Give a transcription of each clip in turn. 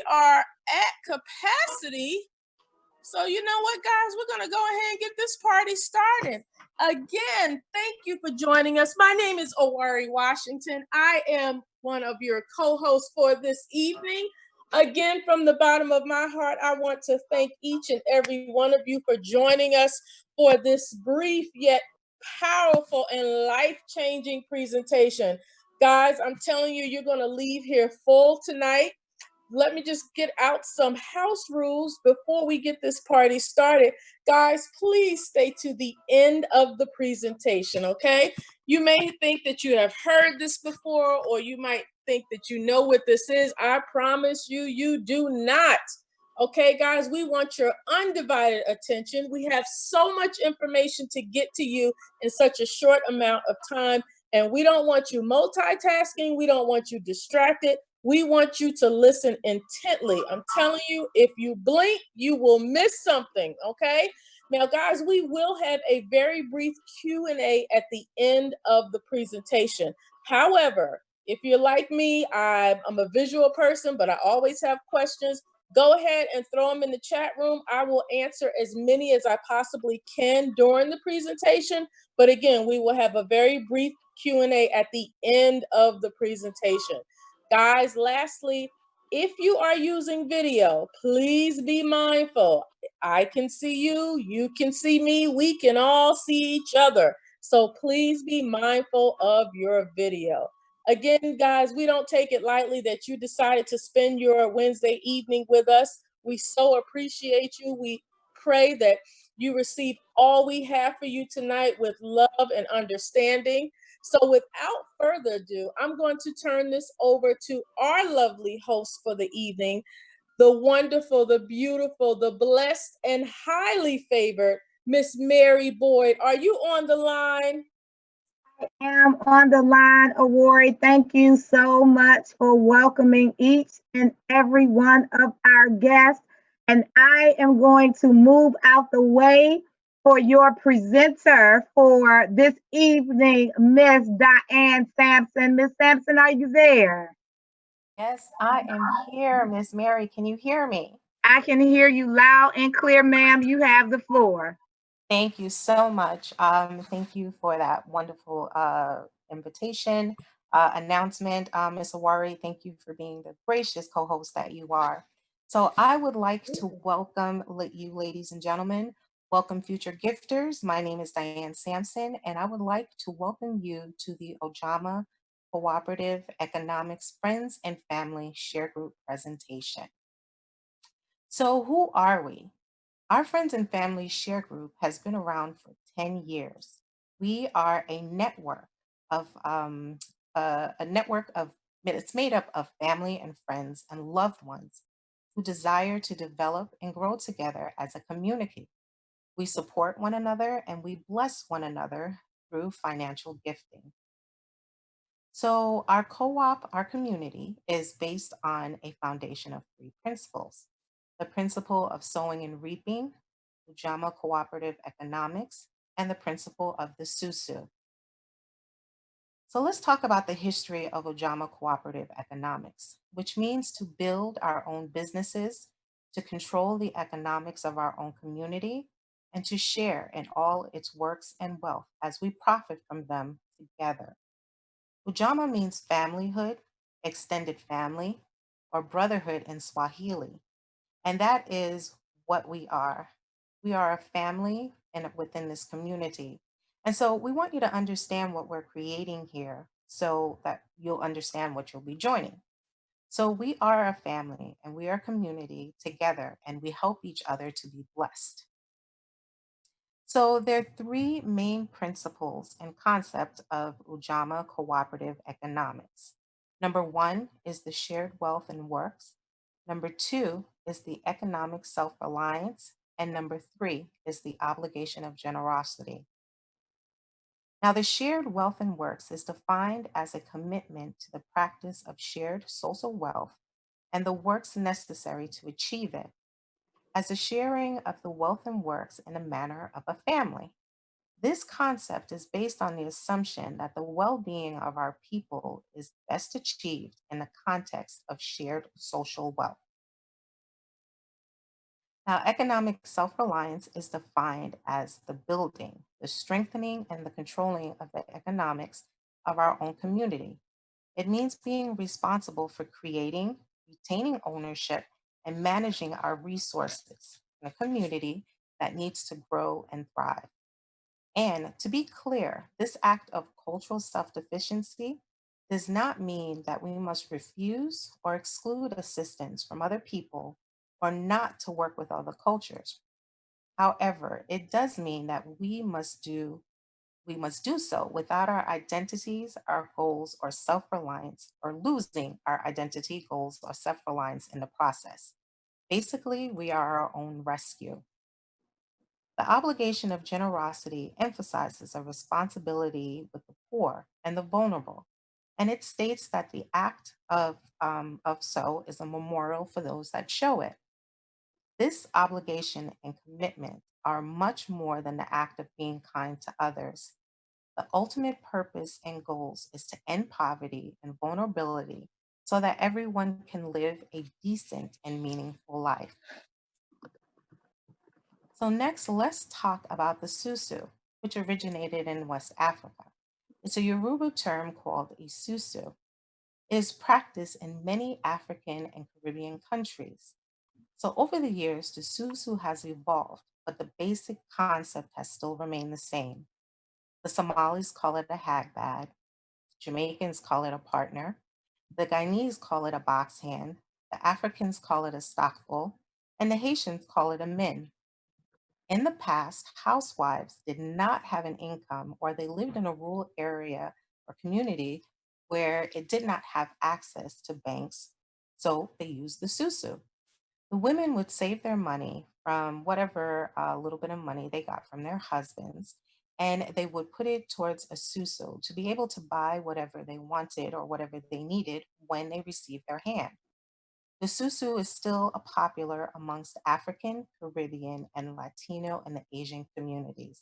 are at capacity. So you know what, guys? We're going to go ahead and get this party started. Again, thank you for joining us. My name is Owari Washington. I am one of your co-hosts for this evening. Again, from the bottom of my heart, I want to thank each and every one of you for joining us for this brief yet powerful and life-changing presentation. Guys, I'm telling you, you're going to leave here full tonight. Let me just get out some house rules before we get this party started. Guys, please stay to the end of the presentation, okay? You may think that you have heard this before, or you might think that you know what this is. I promise you, you do not. Okay, guys, we want your undivided attention. We have so much information to get to you in such a short amount of time, and we don't want you multitasking. We don't want you distracted. We want you to listen intently. I'm telling you, if you blink, you will miss something, okay? Now, guys, we will have a very brief Q&A at the end of the presentation. However, if you're like me, I'm a visual person, but I always have questions. Go ahead and throw them in the chat room. I will answer as many as I possibly can during the presentation. But again, we will have a very brief Q&A at the end of the presentation. Guys, lastly, if you are using video, please be mindful. I can see you, you can see me, we can all see each other. So please be mindful of your video. Again, guys, we don't take it lightly that you decided to spend your Wednesday evening with us. We so appreciate you. We pray that you receive all we have for you tonight with love and understanding. So without further ado, I'm going to turn this over to our lovely host for the evening, the wonderful, the beautiful, the blessed, and highly favored Miss Mary Boyd. Are you on the line? I am on the line, Awori. Thank you so much for welcoming each and every one of our guests. And I am going to move out the way for your presenter for this evening, Miss Diane Sampson. Miss Sampson, are you there? Yes, I am here, Miss Mary. Can you hear me? I can hear you loud and clear, ma'am. You have the floor. Thank you so much. Thank you for that wonderful invitation, announcement. Ms. Awari, thank you for being the gracious co-host that you are. So I would like to welcome you, ladies and gentlemen. Welcome, future gifters. My name is Diane Sampson, and I would like to welcome you to the Ujamaa Cooperative Economics Friends and Family Share Group presentation. So who are we? Our Friends and Family Share Group has been around for 10 years. We are a network of it's made up of family and friends and loved ones who desire to develop and grow together as a community. We support one another and we bless one another through financial gifting. So our co-op, our community, is based on a foundation of three principles: the principle of sowing and reaping, Ujamaa Cooperative Economics, and the principle of the Susu. So let's talk about the history of Ujamaa Cooperative Economics, which means to build our own businesses, to control the economics of our own community, and to share in all its works and wealth as we profit from them together. Ujamaa means familyhood, extended family, or brotherhood in Swahili. And that is what we are. We are a family and within this community. And so we want you to understand what we're creating here so that you'll understand what you'll be joining. So we are a family and we are a community together and we help each other to be blessed. So there are three main principles and concepts of Ujamaa Cooperative Economics. Number one is the shared wealth and works. Number two is the economic self-reliance. And number three is the obligation of generosity. Now, the shared wealth and works is defined as a commitment to the practice of shared social wealth and the works necessary to achieve it, as a sharing of the wealth and works in a manner of a family. This concept is based on the assumption that the well being of our people is best achieved in the context of shared social wealth. Now, economic self reliance is defined as the building, the strengthening, and the controlling of the economics of our own community. It means being responsible for creating, retaining ownership, and managing our resources in a community that needs to grow and thrive. And to be clear, this act of cultural self sufficiency does not mean that we must refuse or exclude assistance from other people or not to work with other cultures. However, it does mean that we must do so without our identities, our goals, or self-reliance, or losing our identity, goals, or self-reliance in the process. Basically, we are our own rescue. The obligation of generosity emphasizes a responsibility with the poor and the vulnerable, and it states that the act of so is a memorial for those that show it. This obligation and commitment are much more than the act of being kind to others. The ultimate purpose and goals is to end poverty and vulnerability so that everyone can live a decent and meaningful life. So, next, let's talk about the susu, which originated in West Africa. It's a Yoruba term called isusu. It is practiced in many African and Caribbean countries. So, over the years, the susu has evolved, but the basic concept has still remained the same. The Somalis call it a hag bag, Jamaicans call it a partner, the Guyanese call it a box hand, the Africans call it a stockful, and the Haitians call it a min. In the past, housewives did not have an income or they lived in a rural area or community where it did not have access to banks, so they used the susu. The women would save their money from whatever little bit of money they got from their husbands, and they would put it towards a suso to be able to buy whatever they wanted or whatever they needed when they received their hand. The susu is still a popular amongst African, Caribbean, and Latino and the Asian communities.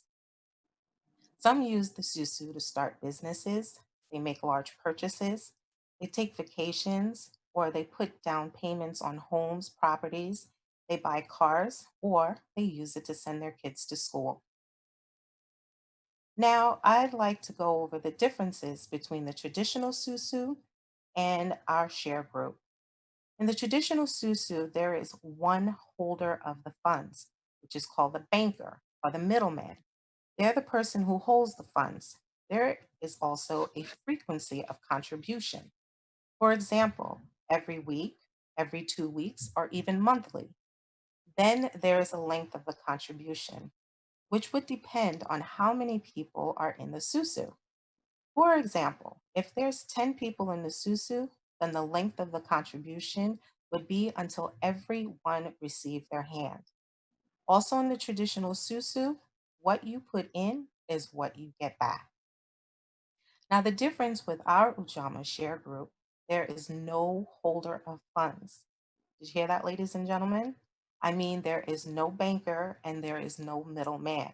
Some use the susu to start businesses, they make large purchases, they take vacations, or they put down payments on homes, properties, they buy cars, or they use it to send their kids to school. Now, I'd like to go over the differences between the traditional susu and our share group. In the traditional susu, there is one holder of the funds, which is called the banker or the middleman. They're the person who holds the funds. There is also a frequency of contribution. For example, every week, every 2 weeks, or even monthly. Then there is a length of the contribution, which would depend on how many people are in the susu. For example, if there's 10 people in the susu, then the length of the contribution would be until everyone received their hand. Also, in the traditional susu, what you put in is what you get back. Now, the difference with our Ujamaa share group, there is no holder of funds. Did you hear that, ladies and gentlemen? I mean, there is no banker and there is no middleman.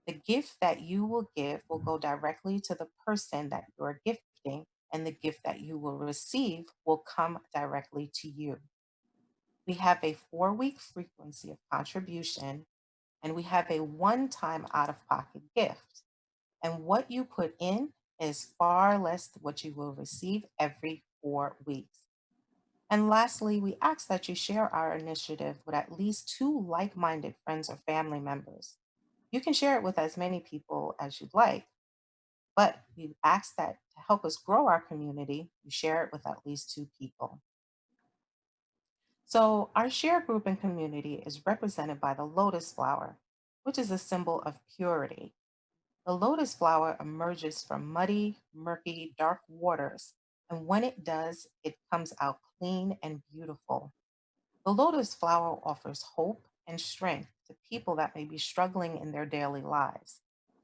The gift that you will give will go directly to the person that you're gifting, and the gift that you will receive will come directly to you. We have a 4 week frequency of contribution, and we have a one time out of pocket gift. And what you put in is far less than what you will receive every 4 weeks. And lastly, we ask that you share our initiative with at least two like minded friends or family members. You can share it with as many people as you'd like, but we ask that to help us grow our community, you share it with at least two people. So, our share group and community is represented by the lotus flower, which is a symbol of purity. The lotus flower emerges from muddy, murky, dark waters, and when it does, it comes out clean and beautiful. The lotus flower offers hope and strength to people that may be struggling in their daily lives.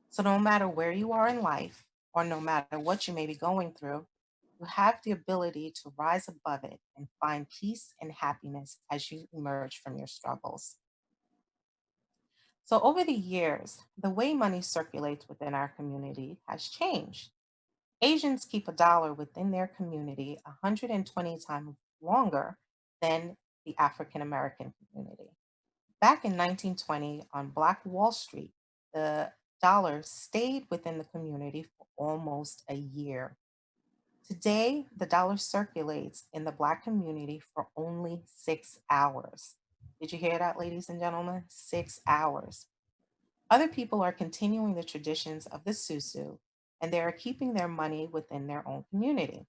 So, no matter where you are in life, or no matter what you may be going through, you have the ability to rise above it and find peace and happiness as you emerge from your struggles. So, over the years, the way money circulates within our community has changed. Asians keep a dollar within their community 120 times longer than the African American community. Back in 1920 on Black Wall Street, the dollar stayed within the community for almost a year. Today, the dollar circulates in the Black community for only 6 hours. Did you hear that, ladies and gentlemen? 6 hours. Other people are continuing the traditions of the Susu, and they are keeping their money within their own community.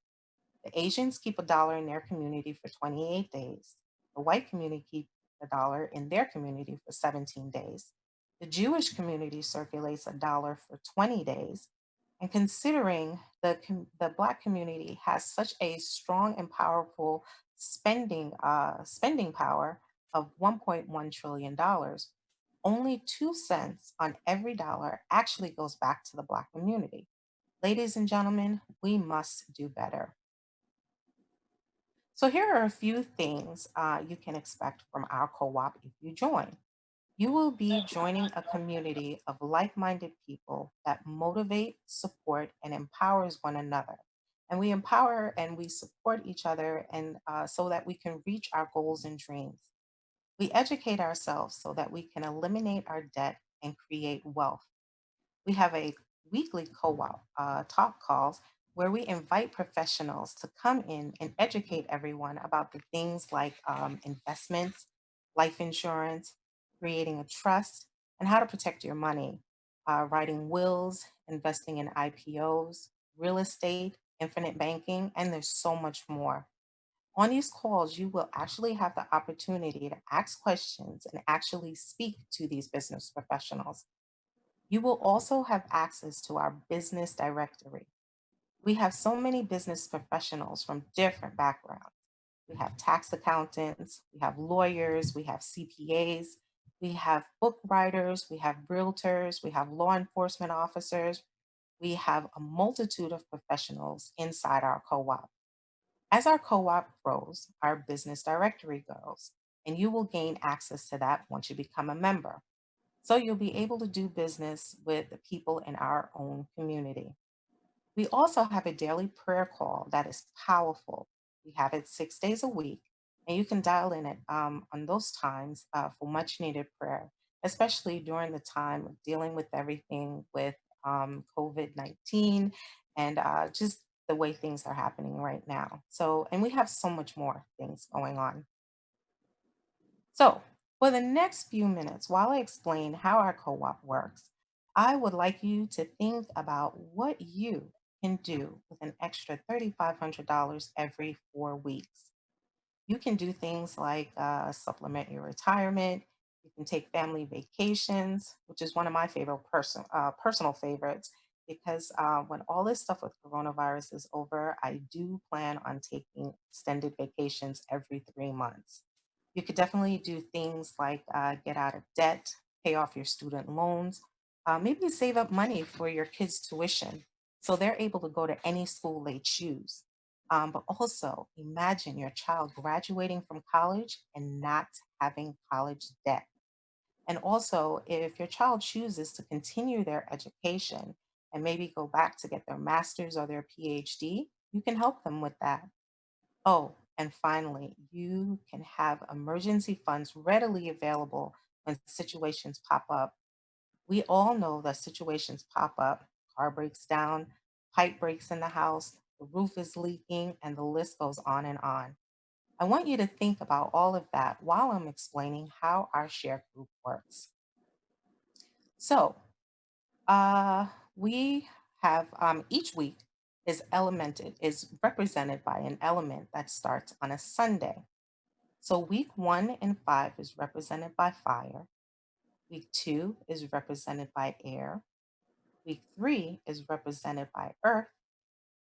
The Asians keep a dollar in their community for 28 days. The white community keep a dollar in their community for 17 days. The Jewish community circulates a dollar for 20 days. And considering the Black community has such a strong and powerful spending power of $1.1 trillion, only 2 cents on every dollar actually goes back to the Black community. Ladies and gentlemen, we must do better. So here are a few things you can expect from our co-op if you join. You will be joining a community of like-minded people that motivate, support, and empowers one another. And we empower and we support each other, and so that we can reach our goals and dreams. We educate ourselves so that we can eliminate our debt and create wealth. We have a weekly co-op talk calls where we invite professionals to come in and educate everyone about the things like investments, life insurance, creating a trust, and how to protect your money, writing wills, investing in IPOs, real estate, infinite banking, and there's so much more. On these calls, you will actually have the opportunity to ask questions and actually speak to these business professionals. You will also have access to our business directory. We have so many business professionals from different backgrounds. We have tax accountants, we have lawyers, we have CPAs, we have book writers, we have realtors, we have law enforcement officers, we have a multitude of professionals inside our co op. As our co op grows, our business directory grows, and you will gain access to that once you become a member. So you'll be able to do business with the people in our own community. We also have a daily prayer call that is powerful. We have it 6 days a week, and you can dial in it on those times for much needed prayer, especially during the time of dealing with everything with COVID 19 and just the way things are happening right now. So, and we have so much more things going on. So, for the next few minutes, while I explain how our co op works, I would like you to think about what you can do with an extra $3,500 every 4 weeks. You can do things like supplement your retirement. You can take family vacations, which is one of my favorite personal favorites, because when all this stuff with coronavirus is over, I do plan on taking extended vacations every 3 months. You could definitely do things like get out of debt, pay off your student loans, maybe save up money for your kids' tuition so they're able to go to any school they choose. But also, imagine your child graduating from college and not having college debt. And also, if your child chooses to continue their education and maybe go back to get their master's or their PhD, you can help them with that. Oh, and finally, you can have emergency funds readily available when situations pop up. We all know that situations pop up, car breaks down, pipe breaks in the house, the roof is leaking, and the list goes on and on. I want you to think about all of that while I'm explaining how our share group works. So, uh, we have each week is represented by an element that starts on a Sunday. So week 1 and 5 is represented by fire. Week 2 is represented by air. Week 3 is represented by earth.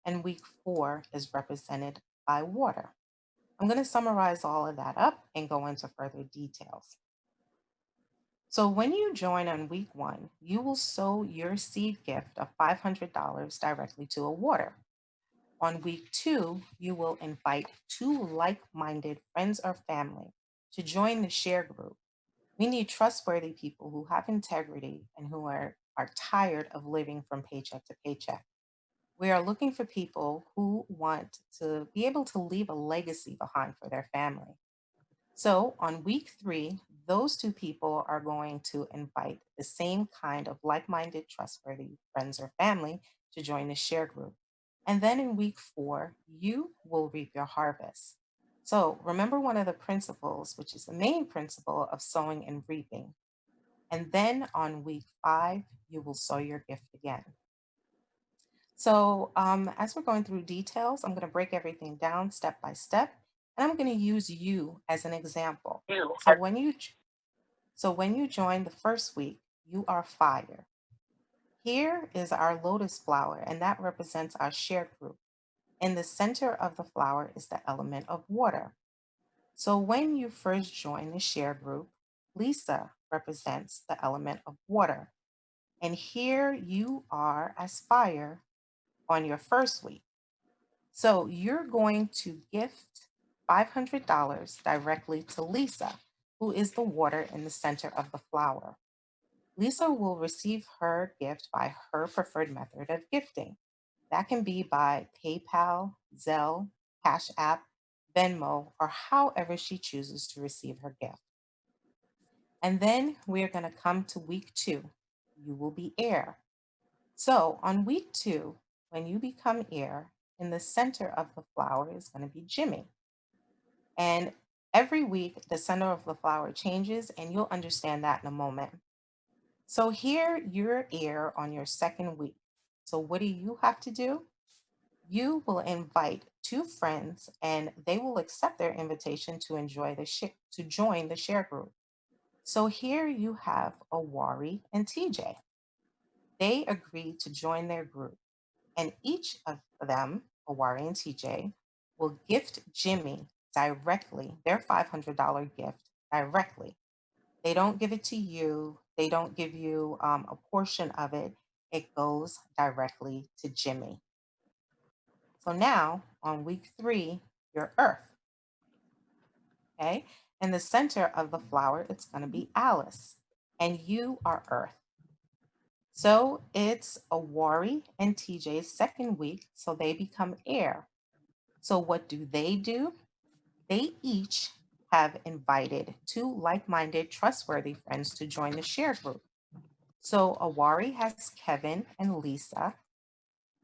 And week 4 is represented by water. I'm going to summarize all of that up and go into further details. So when you join on week 1, you will sow your seed gift of $500 directly to a water. On week 2, you will invite two like minded friends or family to join the share group. We need trustworthy people who have integrity and who are tired of living from paycheck to paycheck. We are looking for people who want to be able to leave a legacy behind for their family. So on week 3, those two people are going to invite the same kind of like minded, trustworthy friends or family to join the share group. And then in week 4, you will reap your harvest. So remember one of the principles, which is the main principle of sowing and reaping. And then on week 5, you will sow your gift again. So, as we're going through details, I'm going to break everything down step by step, and I'm going to use you as an example. So when you join the first week, you are fire. Here is our lotus flower, and that represents our share group. In the center of the flower is the element of water. So when you first join the share group, Lisa represents the element of water. And here you are as fire on your first week. So you're going to gift $500 directly to Lisa, who is the water in the center of the flower. Lisa will receive her gift by her preferred method of gifting. That can be by PayPal, Zelle, Cash App, Venmo, or however she chooses to receive her gift. And then we're going to come to week 2. You will be air. So on week 2, when you become air, in the center of the flower is going to be Jimmy. And every week, the center of the flower changes, and you'll understand that in a moment. So here you're air on your second week. So what do you have to do? You will invite 2 friends, and they will accept their invitation to to join the share group. So here you have Awari and TJ. They agreed to join their group. And each of them, Awari and TJ, will gift Jimmy directly their $500 gift directly. They don't give it to you, they don't give you a portion of it. It goes directly to Jimmy. So now on week 3, you're Earth. Okay. In the center of the flower, it's going to be Alice, and you are Earth. So it's Awari and TJ's second week, so they become air. So what do? They each have invited 2 like-minded, trustworthy friends to join the share group. So Awari has Kevin and Lisa,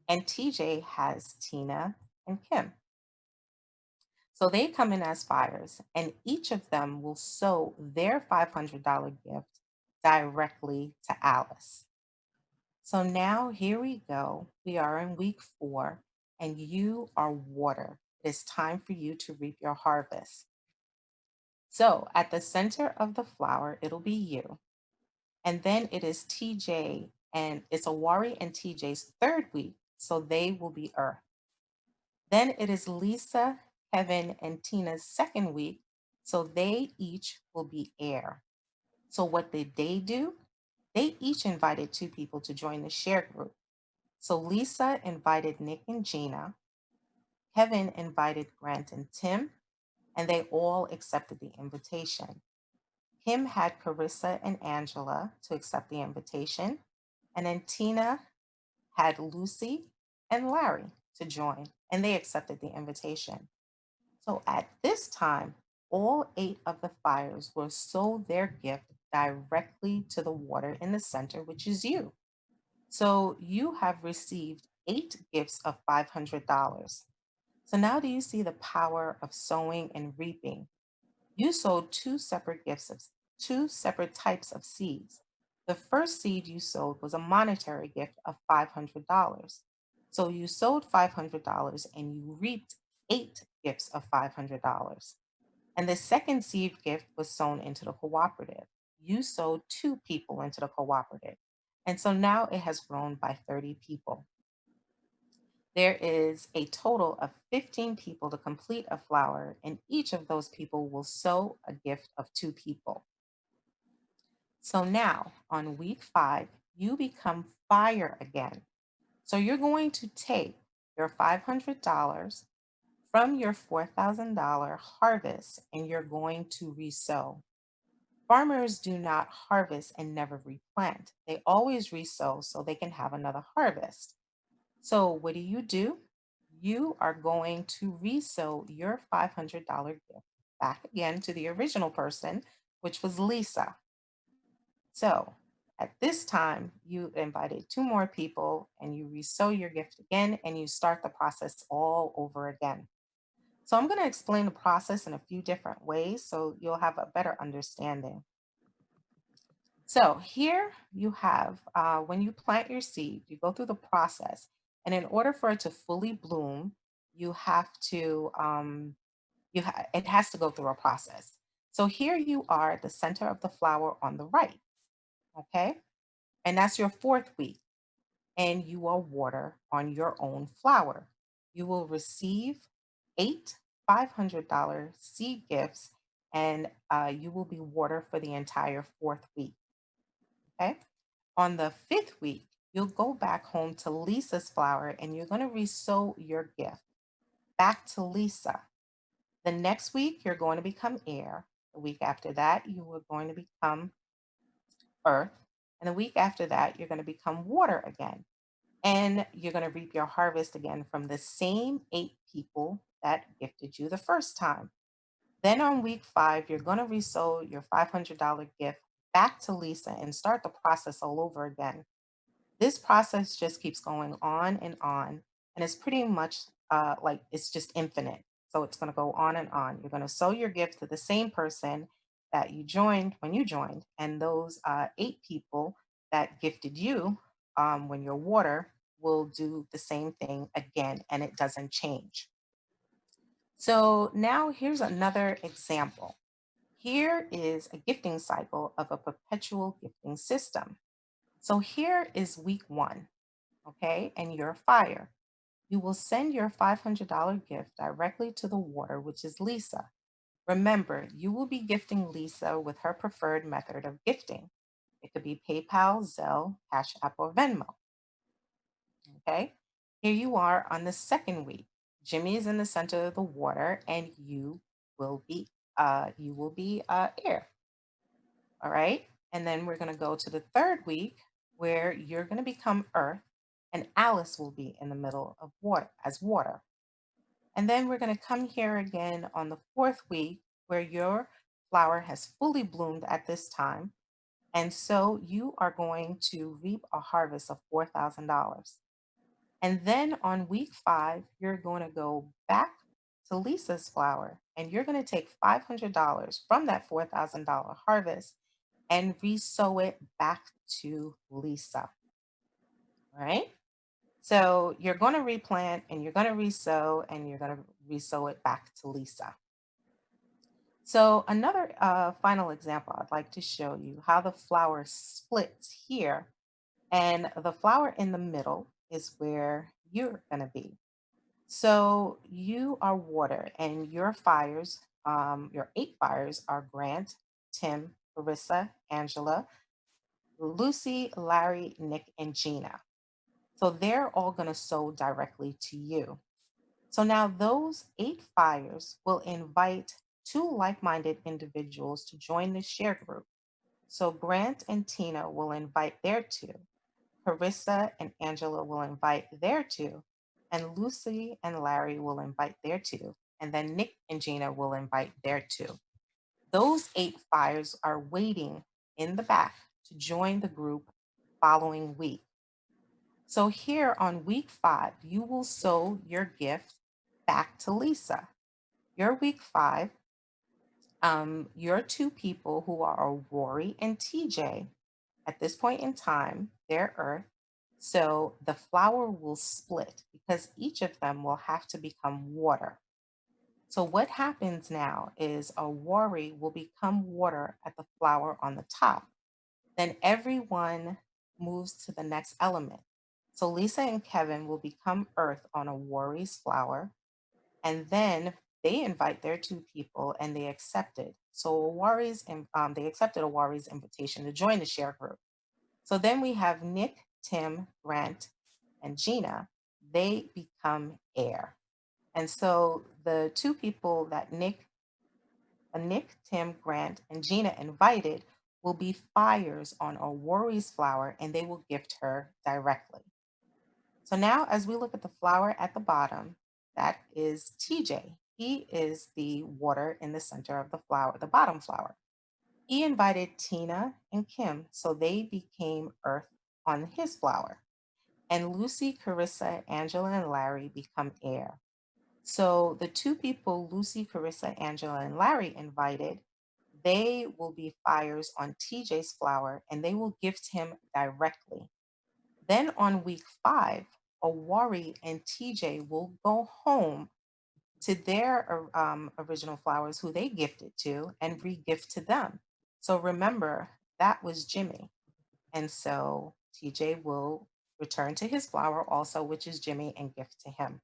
and TJ has Tina and Kim. So they come in as fires, and each of them will sow their $500 gift directly to Alice. So now here we go. We are in week 4, and you are water. It is time for you to reap your harvest. So at the center of the flower, it'll be you. And then it is TJ, and it's Awari and TJ's third week. So they will be Earth. Then it is Lisa, Kevin, and Tina's second week. So they each will be air. So what did they do? They each invited 2 people to join the share group. So Lisa invited Nick and Gina. Kevin invited Grant and Tim, and they all accepted the invitation. Kim had Carissa and Angela to accept the invitation, and then Tina had Lucy and Larry to join, and they accepted the invitation. So at this time, all 8 of the fires will sow their gift directly to the water in the center, which is you. So you have received 8 gifts of $500. So now do you see the power of sowing and reaping? You sowed 2 separate types of seeds. The first seed you sowed was a monetary gift of $500. So you sowed $500 and you reaped 8 gifts of $500. And the second seed gift was sown into the cooperative. You sowed 2 people into the cooperative. And so now it has grown by 30 people. There is a total of 15 people to complete a flower, and each of those people will sow a gift of 2 people. So now on week 5, you become fire again. So you're going to take your $500 from your $4,000 harvest and you're going to resow. Farmers do not harvest and never replant. They always resow so they can have another harvest. So what do? You are going to resow your $500 gift back again to the original person, which was Lisa. So at this time, you invited two more people and you resew your gift again and you start the process all over again. So I'm going to explain the process in a few different ways so you'll have a better understanding. So here you have, when you plant your seed, you go through the process. And in order for it to fully bloom, you have to, it has to go through a process. So here you are at the center of the flower on the right, okay? And that's your fourth week. And you will water on your own flower. You will receive eight $500 seed gifts, and you will be water for the entire fourth week. Okay. On the fifth week, you'll go back home to Lisa's flower and you're going to resew your gift back to Lisa. The next week, you're going to become air. The week after that, you are going to become earth. And the week after that, you're going to become water again. And you're going to reap your harvest again from the same eight people that gifted you the first time. Then on week 5, you're going to resew your $500 gift back to Lisa and start the process all over again. This process just keeps going on, and it's pretty much like it's just infinite. So it's going to go on and on. You're going to sow your gift to the same person that you joined when you joined, and those eight people that gifted you when you're water will do the same thing again, and it doesn't change. So now here's another example. Here is a gifting cycle of a perpetual gifting system. So here is week 1, okay, and you're fire. You will send your $500 gift directly to the water, which is Lisa. Remember, you will be gifting Lisa with her preferred method of gifting. It could be PayPal, Zelle, Cash App, or Venmo. Okay. Here you are on the second week. Jimmy is in the center of the water, and you will be air. All right. And then we're going to go to the third week where you're going to become earth, and Alice will be in the middle of water as water. And then we're going to come here again on the fourth week where your flower has fully bloomed at this time. And so you are going to reap a harvest of $4,000. And then on week 5, you're going to go back to Lisa's flower and you're going to take $500 from that $4,000 harvest and resew it back to Lisa. All right. So you're going to replant and you're going to resow and you're going to resow it back to Lisa. So another final example, I'd like to show you how the flower splits here. And the flower in the middle is where you're going to be. So you are water and your 8 fires are Grant, Tim, Larissa, Angela, Lucy, Larry, Nick, and Gina. So they're all going to sow directly to you. So now those 8 fires will invite 2 like-minded individuals to join the share group. So Grant and Tina will invite their 2. Carissa and Angela will invite their 2. And Lucy and Larry will invite their 2. And then Nick and Gina will invite their 2. Those 8 fires are waiting in the back to join the group following week. So here on week 5, you will sow your gift back to Lisa. Your week 5, your 2 people who are Rory and TJ, at this point in time, they're Earth. So the flower will split because each of them will have to become water. So what happens now is a worry will become water at the flower on the top. Then everyone moves to the next element. So Lisa and Kevin will become earth on a worries flower. And then they invite their 2 people and they accepted. So they accepted a worries invitation to join the share group. So then we have Nick, Tim, Grant, and Gina. They become air. And so the 2 people that Nick, Tim, Grant, and Gina invited will be fires on a worries flower and they will gift her directly. So now as we look at the flower at the bottom, that is TJ. He is the water in the center of the flower, the bottom flower. He invited Tina and Kim, so they became earth on his flower. And Lucy, Carissa, Angela, and Larry become air. So the two people Lucy, Carissa, Angela, and Larry invited, they will be fires on TJ's flower and they will gift him directly. Then on week 5, Awari and TJ will go home to their original flowers who they gifted to and re-gift to them. So remember, that was Jimmy. And so TJ will return to his flower also, which is Jimmy, and gift to him.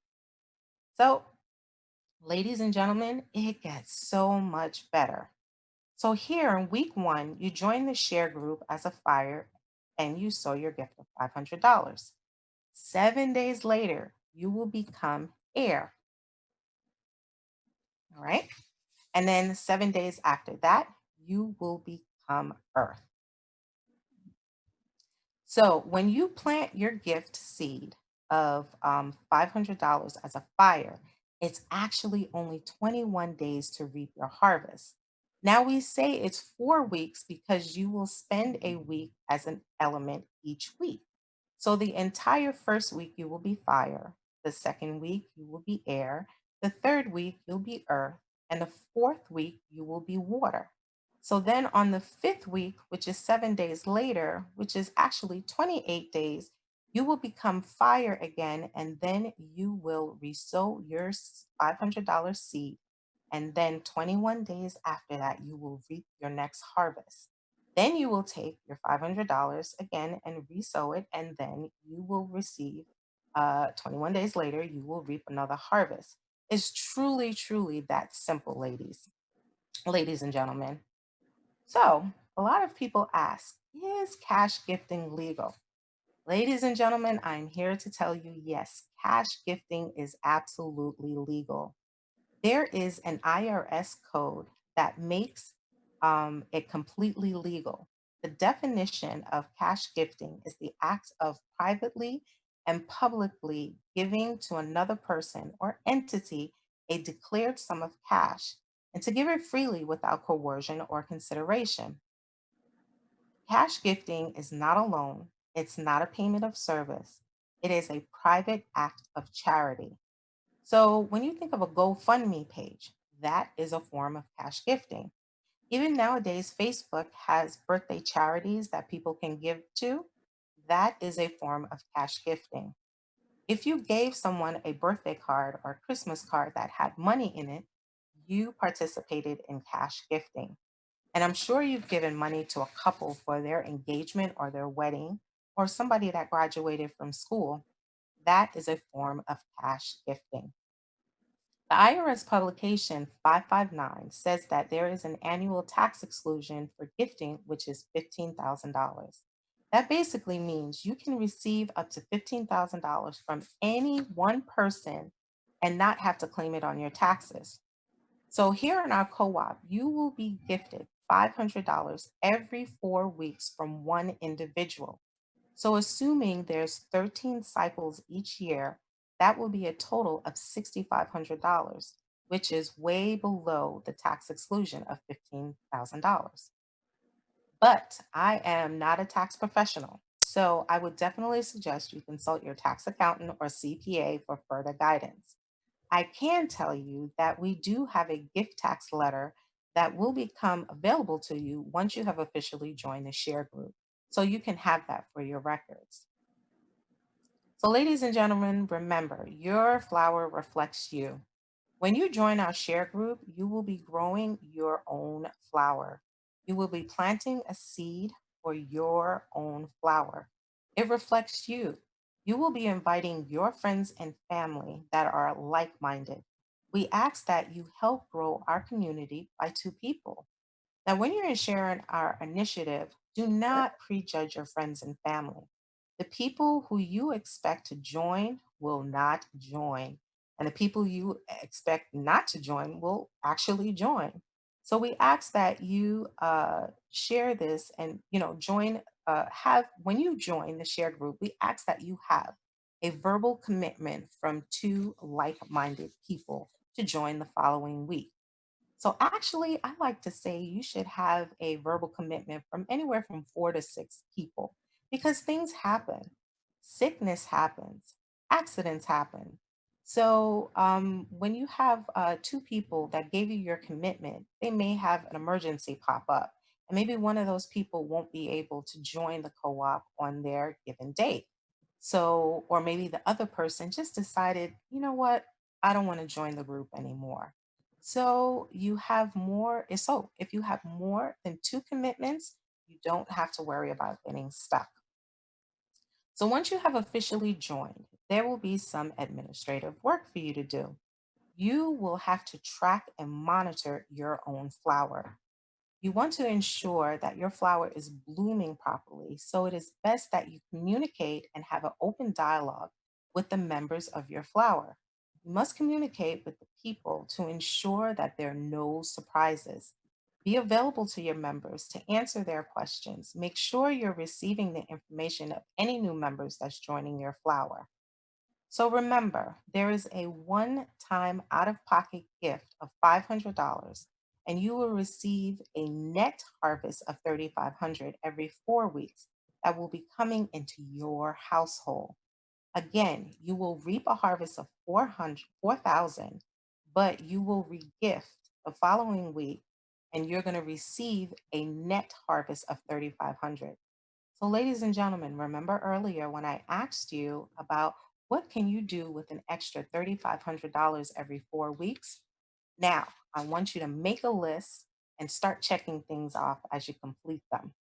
So, ladies and gentlemen, it gets so much better. So here in week 1, you join the share group as a fire and you sow your gift of $500. 7 days later, you will become air. All right. And then 7 days after that, you will become earth. So when you plant your gift seed of $500 as a fire, it's actually only 21 days to reap your harvest. Now we say it's 4 weeks because you will spend a week as an element each week. So the entire first week you will be fire. The second week you will be air. The third week you'll be earth. And the fourth week you will be water. So then on the fifth week, which is 7 days later, which is actually 28 days, you will become fire again. And then you will resow your $500 seed. And then 21 days after that, you will reap your next harvest. Then you will take your $500 again and resow it. And then you will receive, 21 days later, you will reap another harvest. It's truly, truly that simple, ladies and gentlemen. So, a lot of people ask, is cash gifting legal? Ladies and gentlemen, I'm here to tell you yes, cash gifting is absolutely legal. There is an IRS code that makes it completely legal. The definition of cash gifting is the act of privately and publicly giving to another person or entity a declared sum of cash and to give it freely without coercion or consideration. Cash gifting is not a loan, it's not a payment of service, it is a private act of charity. So when you think of a GoFundMe page, that is a form of cash gifting. Even nowadays, Facebook has birthday charities that people can give to. That is a form of cash gifting. If you gave someone a birthday card or Christmas card that had money in it, you participated in cash gifting. And I'm sure you've given money to a couple for their engagement or their wedding, or somebody that graduated from school. That is a form of cash gifting. The IRS publication 559 says that there is an annual tax exclusion for gifting, which is $15,000. That basically means you can receive up to $15,000 from any one person and not have to claim it on your taxes. So here in our co-op, you will be gifted $500 every 4 weeks from one individual. So assuming there's 13 cycles each year, that will be a total of $6,500, which is way below the tax exclusion of $15,000. But I am not a tax professional, so I would definitely suggest you consult your tax accountant or CPA for further guidance. I can tell you that we do have a gift tax letter that will become available to you once you have officially joined the share group. So you can have that for your records. So, ladies and gentlemen, remember your flower reflects you. When you join our share group, you will be growing your own flower. You will be planting a seed for your own flower. It reflects you. You will be inviting your friends and family that are like minded. We ask that you help grow our community by two people. Now, when you're sharing our initiative, do not prejudge your friends and family. The people who you expect to join will not join, and the people you expect not to join will actually join. So we ask that you share this and join. Have when you join the share group, we ask that you have a verbal commitment from two like-minded people to join the following week. So actually, I like to say you should have a verbal commitment from anywhere from 4 to 6 people because things happen. Sickness happens, accidents happen. So when you have 2 people that gave you your commitment, they may have an emergency pop up. And maybe one of those people won't be able to join the co op on their given date. So, or maybe the other person just decided, you know what, I don't want to join the group anymore. So you have more. So if you have more than 2 commitments, you don't have to worry about getting stuck. So once you have officially joined, there will be some administrative work for you to do. You will have to track and monitor your own flower. You want to ensure that your flower is blooming properly, so it is best that you communicate and have an open dialogue with the members of your flower. You must communicate with the people to ensure that there are no surprises. Be available to your members to answer their questions. Make sure you're receiving the information of any new members that's joining your flower. So remember, there is a one-time out-of-pocket gift of $500, and you will receive a net harvest of 3,500 every 4 weeks that will be coming into your household. Again, you will reap a harvest of 4,000, but you will regift the following week, and you're going to receive a net harvest of 3,500. So, ladies and gentlemen, remember earlier when I asked you about what can you do with an extra $3,500 every 4 weeks? Now, I want you to make a list and start checking things off as you complete them.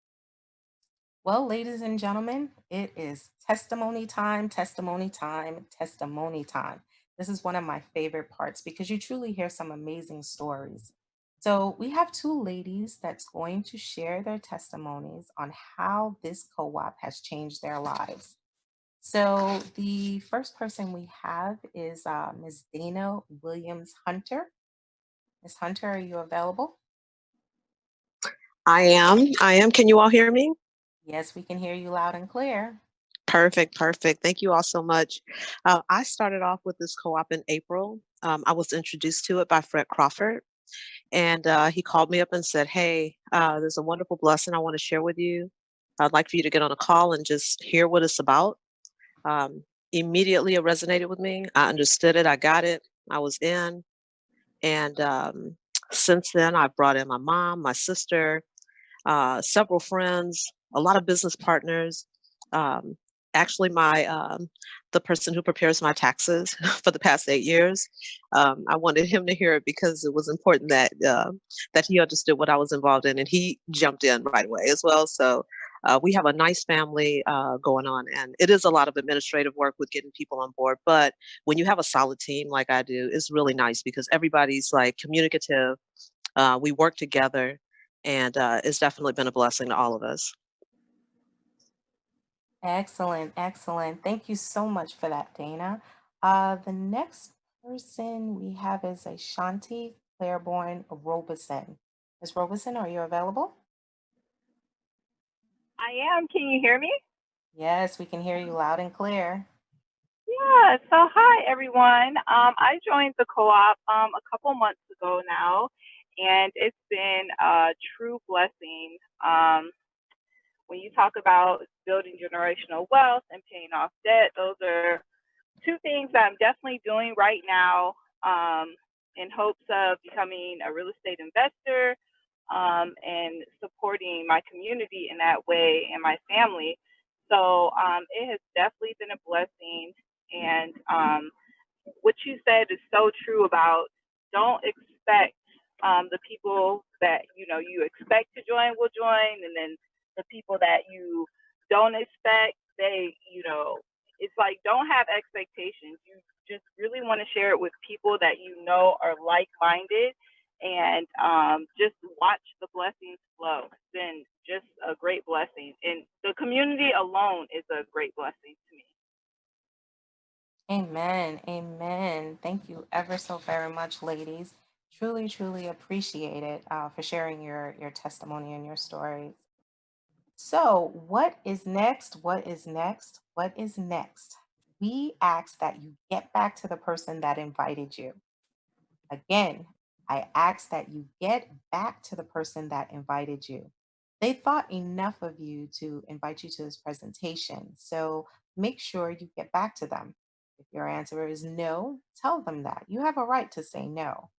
Well, ladies and gentlemen, it is testimony time, testimony time, testimony time. This is one of my favorite parts because you truly hear some amazing stories. So, we have 2 ladies that's going to share their testimonies on how this co op has changed their lives. So, the first person we have is Ms. Dana Williams Hunter. Ms. Hunter, are you available? I am. I am. Can you all hear me? Yes, we can hear you loud and clear. Perfect. Perfect. Thank you all so much. I started off with this co-op in April. I was introduced to it by Fred Crawford, and he called me up and said, "Hey, there's a wonderful blessing I want to share with you. I'd like for you to get on a call and just hear what it's about." Um, Immediately, it resonated with me. I understood it. I got it. I was in, and since then, I've brought in my mom, my sister, several friends, a lot of business partners. Um, Actually, my the person who prepares my taxes for the past 8 years, I wanted him to hear it because it was important that that he understood what I was involved in, and he jumped in right away as well. So. We have a nice family going on, and it is a lot of administrative work with getting people on board. But when you have a solid team like I do, it's really nice because everybody's like communicative. We work together, and it's definitely been a blessing to all of us. Excellent, excellent. Thank you so much for that, Dana. The next person we have is a Shanti Claiborne Robeson. Ms. Robeson, are you available? I am. Can you hear me? Yes, we can hear you loud and clear. Yeah. So hi everyone. I joined the co-op a couple months ago now, and it's been a true blessing. When you talk about building generational wealth and paying off debt, those are two things that I'm definitely doing right now, in hopes of becoming a real estate investor, and supporting my community in that way and my family. So it has definitely been a blessing. And what you said is so true about don't expect the people that you expect to join will join, and then the people that you don't expect, it's like don't have expectations. You just really want to share it with people that are like-minded, and just watch the blessings flow. It's been just a great blessing, and the community alone is a great blessing to me. Amen, amen. Thank you ever so very much, ladies. Truly, truly appreciate it for sharing your testimony and your stories. So, what is next? What is next? What is next? We ask that you get back to the person that invited you. Again, I ask that you get back to the person that invited you. They thought enough of you to invite you to this presentation, so make sure you get back to them. If your answer is no, tell them that. You have a right to say no.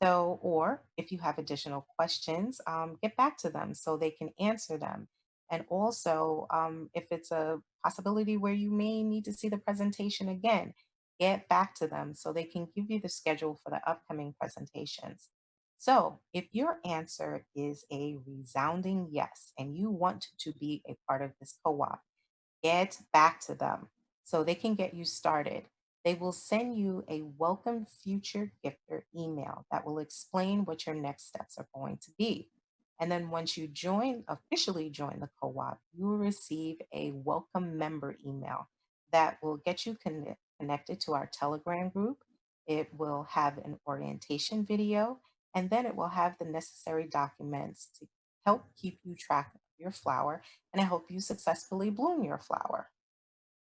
So, or if you have additional questions, get back to them so they can answer them. And also, if it's a possibility where you may need to see the presentation again, get back to them so they can give you the schedule for the upcoming presentations. So, if your answer is a resounding yes and you want to be a part of this co op, get back to them so they can get you started. They will send you a welcome future gifter email that will explain what your next steps are going to be. And then once you officially join the co op, you will receive a welcome member email that will get you connected to our Telegram group. It will have an orientation video, and then it will have the necessary documents to help keep you track of your flower and help you successfully bloom your flower.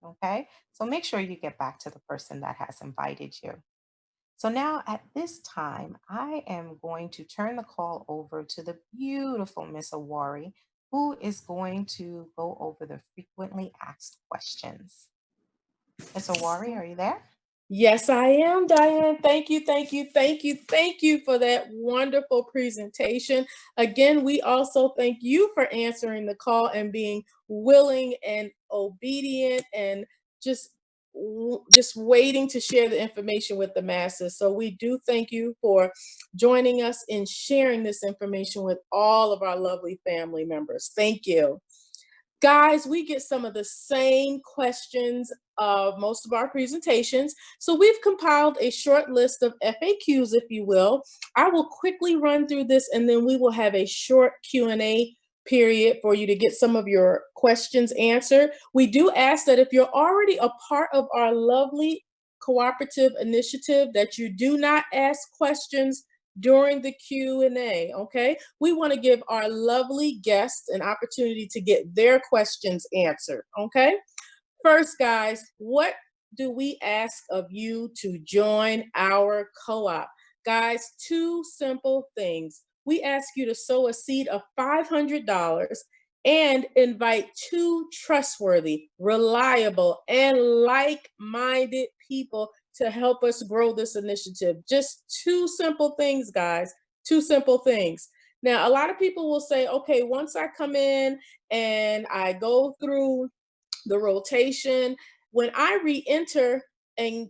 Okay, so make sure you get back to the person that has invited you. So now at this time, I am going to turn the call over to the beautiful Miss Awari, who is going to go over the frequently asked questions. Miss Awari, are you there? Yes, I am, Diane. Thank you, thank you, thank you, thank you for that wonderful presentation. Again, we also thank you for answering the call and being willing and obedient and just just waiting to share the information with the masses. So we do thank you for joining us and sharing this information with all of our lovely family members. Thank you. Guys, we get some of the same questions of most of our presentations. So we've compiled a short list of FAQs, if you will. I will quickly run through this and then we will have a short Q&A period for you to get some of your questions answered. We do ask that if you're already a part of our lovely cooperative initiative that you do not ask questions during the Q&A, okay? We want to give our lovely guests an opportunity to get their questions answered, okay? First, guys, what do we ask of you to join our co-op? Guys, two simple things. We ask you to sow a seed of $500 and invite two trustworthy, reliable, and like-minded people to help us grow this initiative. Just two simple things, guys. Two simple things. Now, a lot of people will say, okay, once I come in and I go through the rotation, when I re-enter and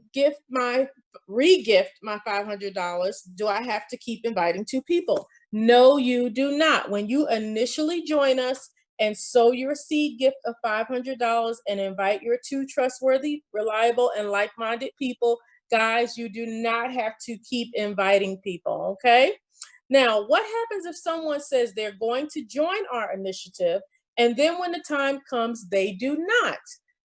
re-gift my $500, do I have to keep inviting two people? No, you do not. When you initially join us and sow your seed gift of $500 and invite your two trustworthy, reliable, and like-minded people, guys, you do not have to keep inviting people, okay? Now, what happens if someone says they're going to join our initiative and then when the time comes, they do not?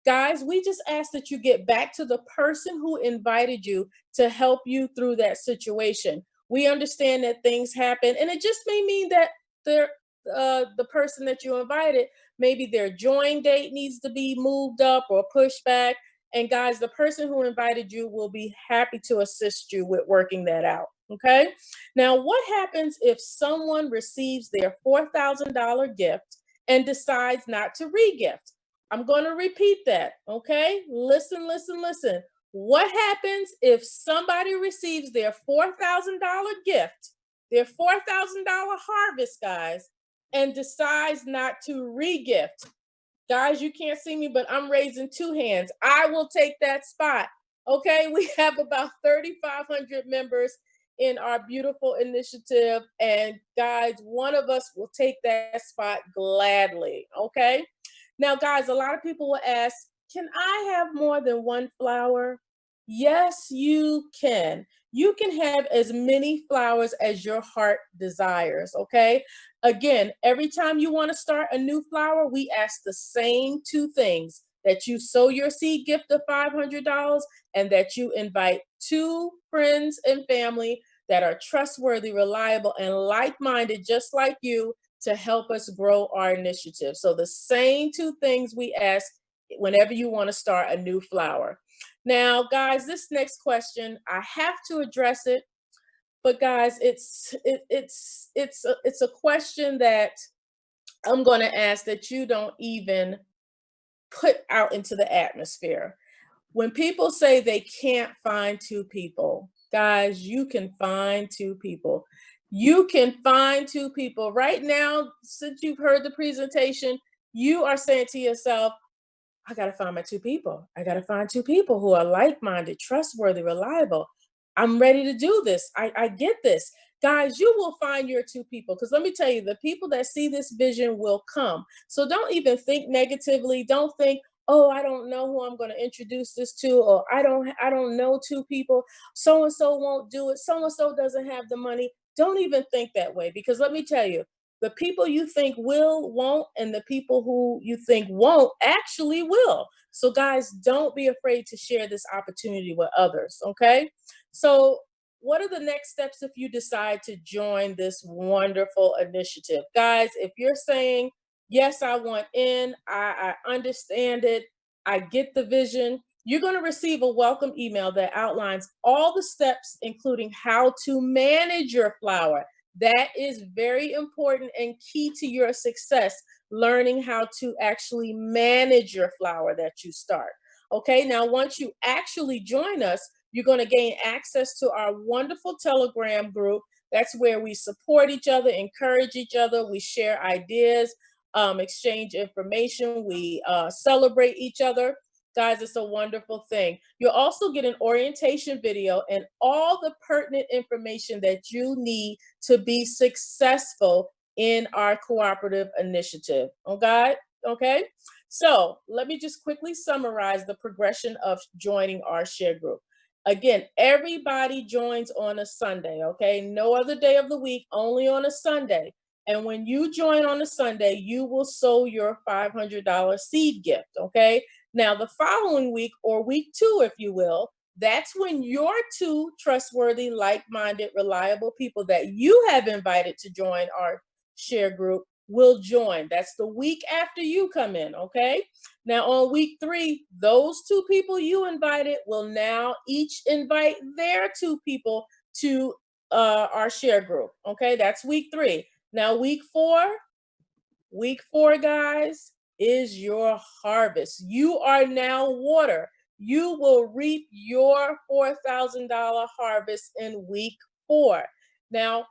Guys, we just ask that you get back to the person who invited you to help you through that situation. We understand that things happen, and it just may mean that the person that you invited, maybe their join date needs to be moved up or pushed back. And guys, the person who invited you will be happy to assist you with working that out. Okay. Now, what happens if someone receives their $4,000 gift and decides not to re-gift? I'm going to repeat that. Okay. Listen, listen, listen. What happens if somebody receives their $4,000 gift, their $4,000 harvest, guys, and decides not to re-gift? Guys, you can't see me, but I'm raising two hands. I will take that spot. Okay, we have about 3,500 members in our beautiful initiative. And guys, one of us will take that spot gladly. Okay. Now, guys, a lot of people will ask, can I have more than one flower? Yes, you can. You can have as many flowers as your heart desires. Okay. Again, every time you want to start a new flower, we ask the same two things: that you sow your seed gift of $500 and that you invite two friends and family that are trustworthy, reliable, and like-minded, just like you, to help us grow our initiative. So the same two things we ask whenever you want to start a new flower. Now, guys, this next question, I have to address it. But guys, it's a question that I'm going to ask that you don't even put out into the atmosphere. When people say they can't find two people, guys, you can find two people. You can find two people right now. Since you've heard the presentation, you are saying to yourself, I got to find my two people. I got to find two people who are like-minded, trustworthy, reliable. I'm ready to do this. I get this. Guys, you will find your two people, because let me tell you, the people that see this vision will come. So don't even think negatively. Don't think, oh, I don't know who I'm going to introduce this to, or I don't know two people. So and so won't do it. So and so doesn't have the money. Don't even think that way, because let me tell you, the people you think will, won't, and the people who you think won't actually will. So guys, don't be afraid to share this opportunity with others, okay? So what are the next steps if you decide to join this wonderful initiative? Guys, if you're saying, yes, I want in, I understand it, I get the vision, you're going to receive a welcome email that outlines all the steps, including how to manage your flower. That is very important and key to your success, learning how to actually manage your flower that you start. Okay, now once you actually join us, you're going to gain access to our wonderful Telegram group. That's where we support each other, encourage each other, we share ideas, exchange information, we celebrate each other. Guys, it's a wonderful thing. You'll also get an orientation video and all the pertinent information that you need to be successful in our cooperative initiative. Okay? Okay? So let me just quickly summarize the progression of joining our share group. Again, everybody joins on a Sunday, okay? No other day of the week, only on a Sunday. And when you join on a Sunday, you will sow your $500 seed gift, okay? Now, the following week, or week 2, if you will, that's when your two trustworthy, like-minded, reliable people that you have invited to join our share group will join. That's the week after you come in, okay? Now, on week 3, those two people you invited will now each invite their two people to our share group, okay? That's week 3. Now, week 4, guys, is your harvest. You are now water. You will reap your $4,000 harvest in week 4. Now,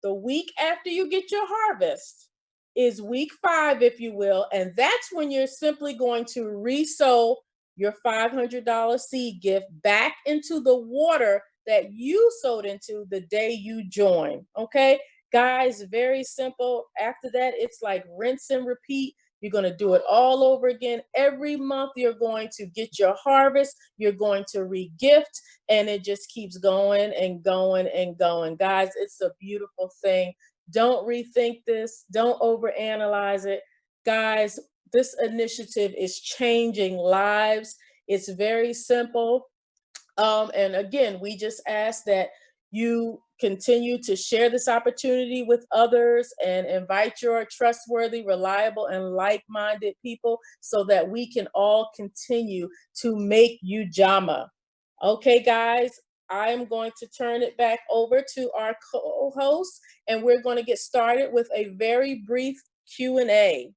the week after you get your harvest is week 5, if you will, and that's when you're simply going to resow your $500 seed gift back into the water that you sowed into the day you join, okay? Guys, very simple. After that, it's like rinse and repeat. You're going to do it all over again. Every month, you're going to get your harvest. You're going to re-gift, and it just keeps going and going and going. Guys, it's a beautiful thing. Don't rethink this. Don't overanalyze it. Guys, this initiative is changing lives. It's very simple. And again, we just ask that you continue to share this opportunity with others and invite your trustworthy, reliable, and like-minded people so that we can all continue to make Ujamaa. Okay, guys, I'm going to turn it back over to our co-host, and we're going to get started with a very brief Q&A.